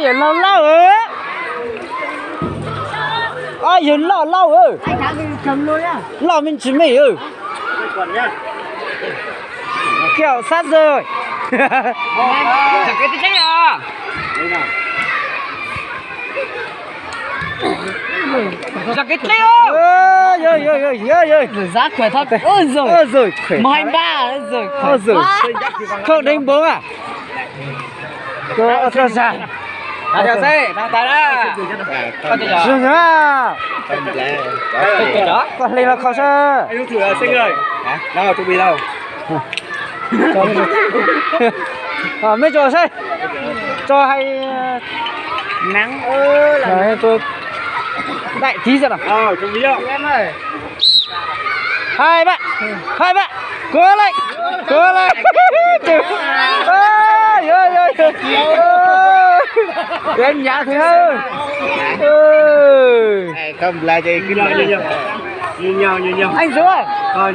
giờ lâu lâu giờ lâu lâu mình chỉ mày kẹo sát rồi Chả cái thế à? Chả cái thế à? ơi Giá khỏe thật. Ôi rồi khỏe 123 rồi. rồi không đánh bóng à có sao Tại sao thế? Tại đó. dừng à con lên là khó sao Anh thử sinh rồi. Nào chuẩn bị đâu? mấy trò xây cho hay Nắng đấy tôi đại tí ra nào Chuẩn bị đâu? em ơi. hai bạn cố lên em nhả thì hơn Không là gì cứ nói như nhau. anh xuống ơi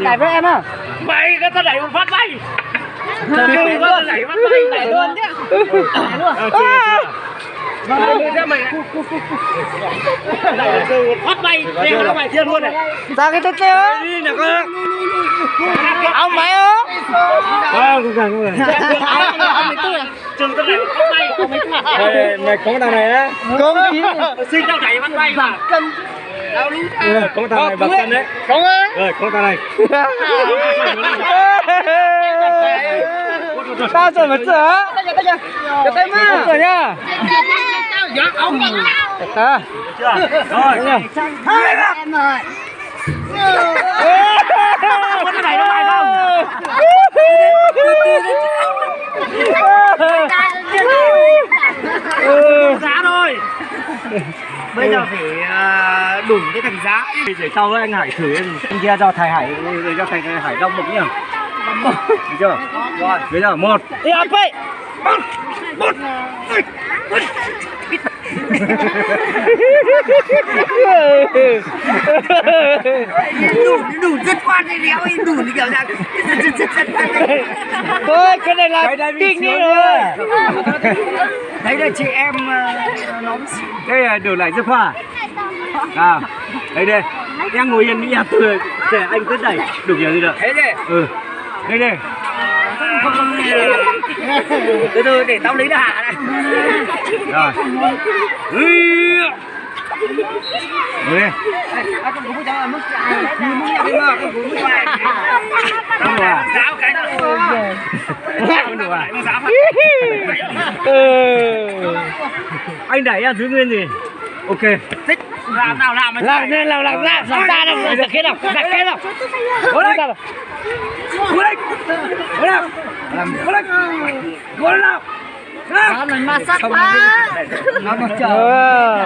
đẩy với em à Mày cái tao đẩy một phát bay. đẩy luôn. đẩy luôn chứ đẩy luôn Phát bay, đeo nó mày thiên luôn này. ra cái tiếp theo á Đi nào con. ông mày ơi Không cần. Chừng tao đẩy một phát bay. Mày có thằng này á. con gì Xin tao đẩy phát bay mà. Có thằng này bật cân đấy. con ơi Có thằng này. tao rồi mà chở cái tay mà rồi nha à Rồi. Em ơi. có cái này nó mày không Giá thôi. Bây giờ phải đủ cái thành giá. Để sau anh Hải thử anh kia cho thầy Hải cho thầy Hải đông mực nhá. Được chưa? Rồi, bây giờ 1 đi áp ấy Đủ rất quan thì đéo đủ thì kiểu rằng thôi cái này là kinh đi rồi đấy là chị em nó đây là điều này rất khoa. Đây em ngồi yên đi từ để anh cứ đẩy đủ nhiều gì được. thế này Đây từ từ để tao lấy đà hạ này. rồi đây Con cũng cho là mức mức nhà bên mà con cũng mức này không được à giáo cái đó không được à anh đẩy ra giữ nguyên gì ok thích làm nào làm làm nên làm ra đâu giật cái nào cố lên nào mình ma sát quá nó mà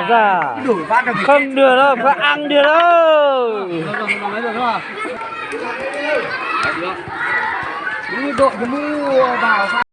ra đủ phát được không được đâu phải ăn được đâu độ cái mũ vào